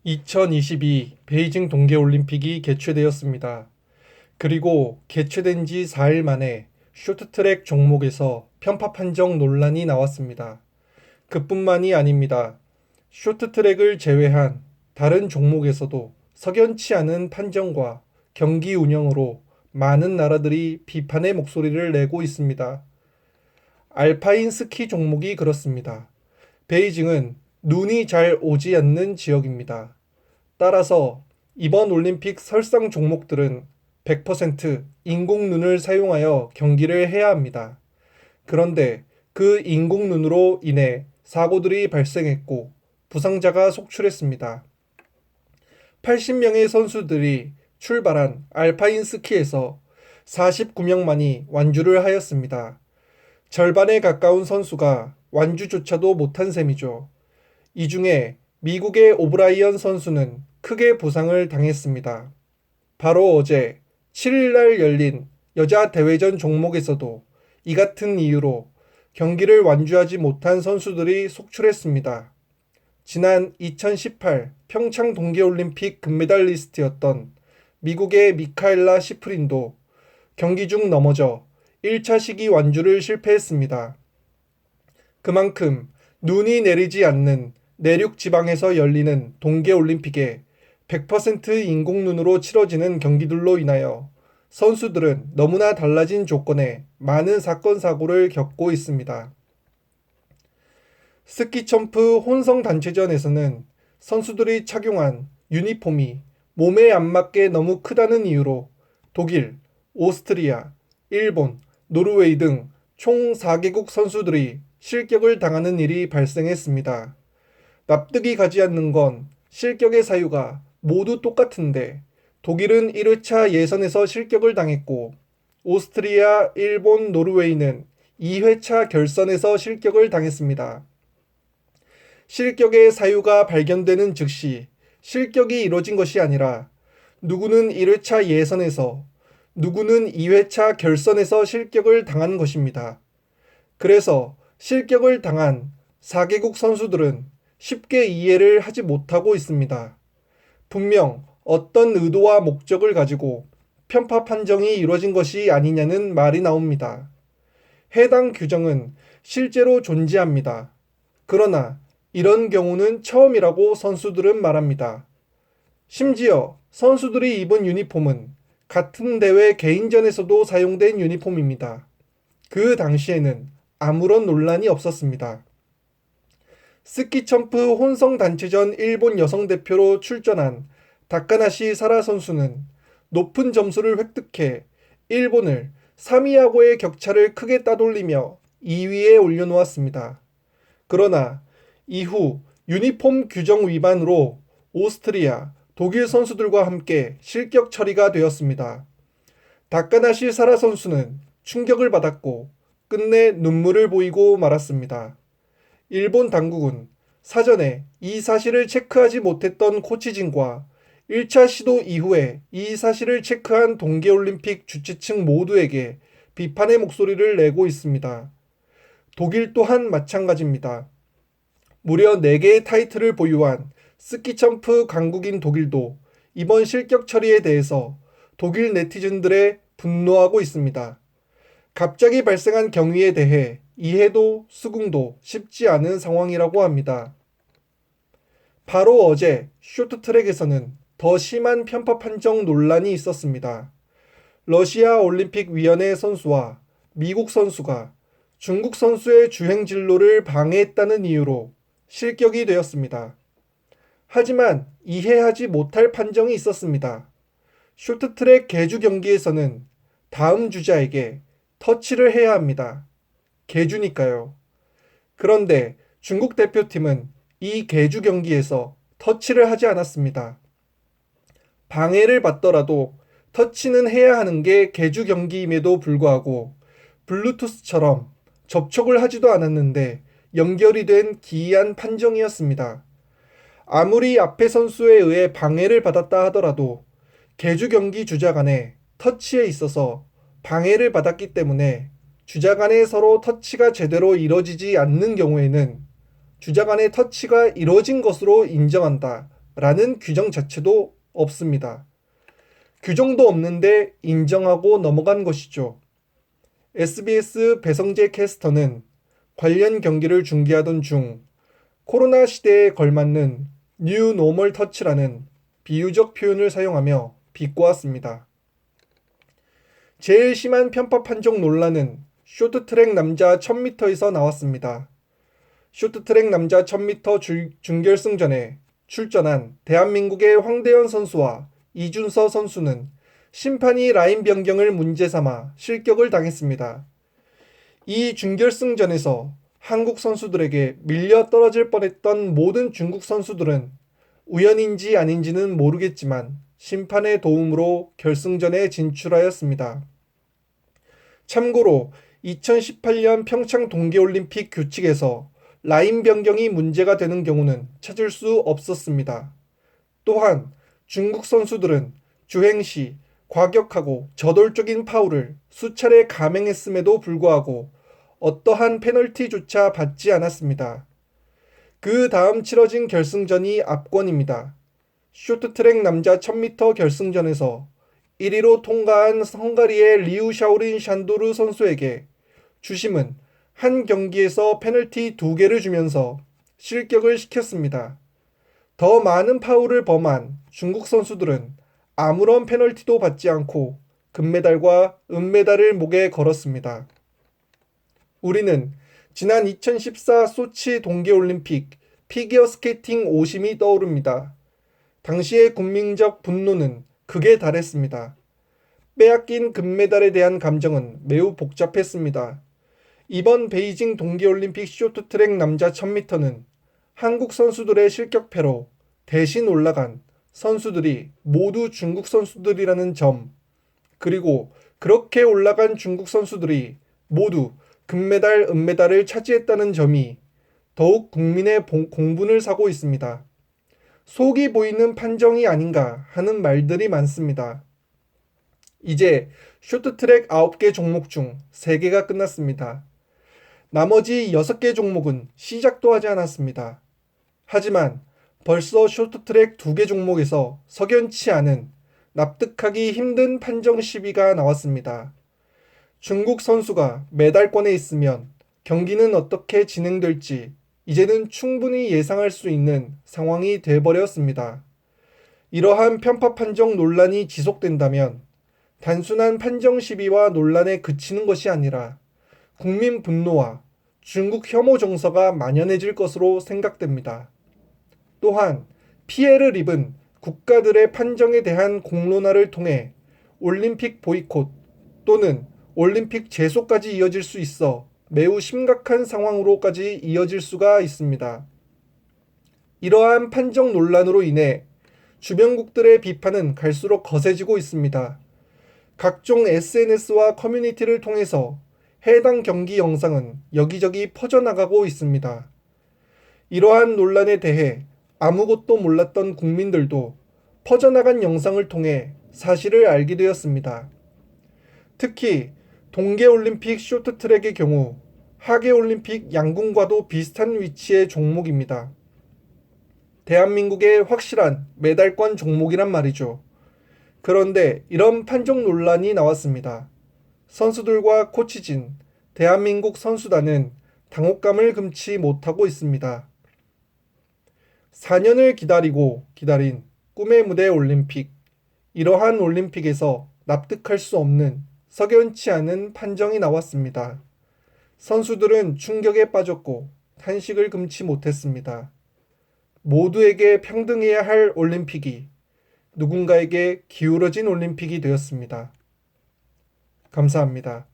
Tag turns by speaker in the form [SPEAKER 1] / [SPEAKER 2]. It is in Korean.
[SPEAKER 1] 2022 베이징 동계올림픽이 개최되었습니다. 그리고 개최된 지 4일 만에 쇼트트랙 종목에서 편파 판정 논란이 나왔습니다. 그뿐만이 아닙니다. 쇼트트랙을 제외한 다른 종목에서도 석연치 않은 판정과 경기 운영으로 많은 나라들이 비판의 목소리를 내고 있습니다. 알파인 스키 종목이 그렇습니다. 베이징은 눈이 잘 오지 않는 지역입니다. 따라서 이번 올림픽 설상 종목들은 100% 인공눈을 사용하여 경기를 해야 합니다. 그런데 그 인공눈으로 인해 사고들이 발생했고 부상자가 속출했습니다. 80명의 선수들이 출발한 알파인 스키에서 49명만이 완주를 하였습니다. 절반에 가까운 선수가 완주조차도 못한 셈이죠. 이 중에 미국의 오브라이언 선수는 크게 부상을 당했습니다. 바로 어제 7일날 열린 여자 대회전 종목에서도 이 같은 이유로 경기를 완주하지 못한 선수들이 속출했습니다. 지난 2018 평창 동계올림픽 금메달리스트였던 미국의 미카엘라 시프린도 경기 중 넘어져 1차 시기 완주를 실패했습니다. 그만큼 눈이 내리지 않는 내륙 지방에서 열리는 동계올림픽에 100% 인공눈으로 치러지는 경기들로 인하여 선수들은 너무나 달라진 조건에 많은 사건 사고를 겪고 있습니다. 스키 점프 혼성 단체전에서는 선수들이 착용한 유니폼이 몸에 안 맞게 너무 크다는 이유로 독일, 오스트리아, 일본, 노르웨이 등 총 4개국 선수들이 실격을 당하는 일이 발생했습니다. 납득이 가지 않는 건 실격의 사유가 모두 똑같은데 독일은 1회차 예선에서 실격을 당했고 오스트리아, 일본, 노르웨이는 2회차 결선에서 실격을 당했습니다. 실격의 사유가 발견되는 즉시 실격이 이뤄진 것이 아니라 누구는 1회차 예선에서 누구는 2회차 결선에서 실격을 당한 것입니다. 그래서 실격을 당한 4개국 선수들은 쉽게 이해를 하지 못하고 있습니다. 분명 어떤 의도와 목적을 가지고 편파 판정이 이루어진 것이 아니냐는 말이 나옵니다. 해당 규정은 실제로 존재합니다. 그러나 이런 경우는 처음이라고 선수들은 말합니다. 심지어 선수들이 입은 유니폼은 같은 대회 개인전에서도 사용된 유니폼입니다. 그 당시에는 아무런 논란이 없었습니다. 스키 점프 혼성 단체전 일본 여성 대표로 출전한 다카나시 사라 선수는 높은 점수를 획득해 일본을 3위하고의 격차를 크게 따돌리며 2위에 올려놓았습니다. 그러나 이후 유니폼 규정 위반으로 오스트리아, 독일 선수들과 함께 실격 처리가 되었습니다. 다카나시 사라 선수는 충격을 받았고 끝내 눈물을 보이고 말았습니다. 일본 당국은 사전에 이 사실을 체크하지 못했던 코치진과 1차 시도 이후에 이 사실을 체크한 동계올림픽 주최 측 모두에게 비판의 목소리를 내고 있습니다. 독일 또한 마찬가지입니다. 무려 4개의 타이틀을 보유한 스키 점프 강국인 독일도 이번 실격 처리에 대해서 독일 네티즌들의 분노하고 있습니다. 갑자기 발생한 경위에 대해 이해도 수긍도 쉽지 않은 상황이라고 합니다. 바로 어제 쇼트트랙에서는 더 심한 편파 판정 논란이 있었습니다. 러시아 올림픽위원회 선수와 미국 선수가 중국 선수의 주행 진로를 방해했다는 이유로 실격이 되었습니다. 하지만 이해하지 못할 판정이 있었습니다. 쇼트트랙 계주 경기에서는 다음 주자에게 터치를 해야 합니다. 계주니까요. 그런데 중국 대표팀은 이 계주 경기에서 터치를 하지 않았습니다. 방해를 받더라도 터치는 해야 하는 게 계주 경기임에도 불구하고 블루투스처럼 접촉을 하지도 않았는데 연결이 된 기이한 판정이었습니다. 아무리 앞에 선수에 의해 방해를 받았다 하더라도 계주 경기 주자 간에 터치에 있어서 방해를 받았기 때문에 주자 간에 서로 터치가 제대로 이뤄지지 않는 경우에는 주자 간의 터치가 이뤄진 것으로 인정한다. 라는 규정 자체도 없습니다. 규정도 없는데 인정하고 넘어간 것이죠. SBS 배성재 캐스터는 관련 경기를 중계하던 중 코로나 시대에 걸맞는 뉴 노멀 터치라는 비유적 표현을 사용하며 비꼬았습니다. 제일 심한 편파 판정 논란은 쇼트트랙 남자 1000m에서 나왔습니다. 쇼트트랙 남자 1000m 준결승전에 출전한 대한민국의 황대현 선수와 이준서 선수는 심판이 라인 변경을 문제 삼아 실격을 당했습니다. 이 준결승전에서 한국 선수들에게 밀려 떨어질 뻔했던 모든 중국 선수들은 우연인지 아닌지는 모르겠지만 심판의 도움으로 결승전에 진출하였습니다. 참고로 2018년 평창 동계올림픽 규칙에서 라인 변경이 문제가 되는 경우는 찾을 수 없었습니다. 또한 중국 선수들은 주행 시 과격하고 저돌적인 파울을 수차례 감행했음에도 불구하고 어떠한 페널티조차 받지 않았습니다. 그 다음 치러진 결승전이 압권입니다. 쇼트트랙 남자 1000m 결승전에서 1위로 통과한 헝가리의 리우 샤오린 샨도르 선수에게 주심은 한 경기에서 페널티 2개를 주면서 실격을 시켰습니다. 더 많은 파울을 범한 중국 선수들은 아무런 페널티도 받지 않고 금메달과 은메달을 목에 걸었습니다. 우리는 지난 2014 소치 동계올림픽 피겨스케이팅 오심이 떠오릅니다. 당시의 국민적 분노는 극에 달했습니다. 빼앗긴 금메달에 대한 감정은 매우 복잡했습니다. 이번 베이징 동계올림픽 쇼트트랙 남자 1000m는 한국 선수들의 실격패로 대신 올라간 선수들이 모두 중국 선수들이라는 점, 그리고 그렇게 올라간 중국 선수들이 모두 금메달, 은메달을 차지했다는 점이 더욱 국민의 공분을 사고 있습니다. 속이 보이는 판정이 아닌가 하는 말들이 많습니다. 이제 쇼트트랙 9개 종목 중 3개가 끝났습니다. 나머지 6개 종목은 시작도 하지 않았습니다. 하지만 벌써 쇼트트랙 2개 종목에서 석연치 않은 납득하기 힘든 판정 시비가 나왔습니다. 중국 선수가 메달권에 있으면 경기는 어떻게 진행될지 이제는 충분히 예상할 수 있는 상황이 돼버렸습니다. 이러한 편파 판정 논란이 지속된다면 단순한 판정 시비와 논란에 그치는 것이 아니라 국민 분노와 중국 혐오 정서가 만연해질 것으로 생각됩니다. 또한 피해를 입은 국가들의 판정에 대한 공론화를 통해 올림픽 보이콧 또는 올림픽 제소까지 이어질 수 있어 매우 심각한 상황으로까지 이어질 수가 있습니다. 이러한 판정 논란으로 인해 주변국들의 비판은 갈수록 거세지고 있습니다. 각종 SNS와 커뮤니티를 통해서 해당 경기 영상은 여기저기 퍼져나가고 있습니다. 이러한 논란에 대해 아무것도 몰랐던 국민들도 퍼져나간 영상을 통해 사실을 알게 되었습니다. 특히 동계올림픽 쇼트트랙의 경우 하계올림픽 양궁과도 비슷한 위치의 종목입니다. 대한민국의 확실한 메달권 종목이란 말이죠. 그런데 이런 판정 논란이 나왔습니다. 선수들과 코치진, 대한민국 선수단은 당혹감을 금치 못하고 있습니다. 4년을 기다린 꿈의 무대 올림픽. 이러한 올림픽에서 납득할 수 없는 석연치 않은 판정이 나왔습니다. 선수들은 충격에 빠졌고 탄식을 금치 못했습니다. 모두에게 평등해야 할 올림픽이 누군가에게 기울어진 올림픽이 되었습니다. 감사합니다.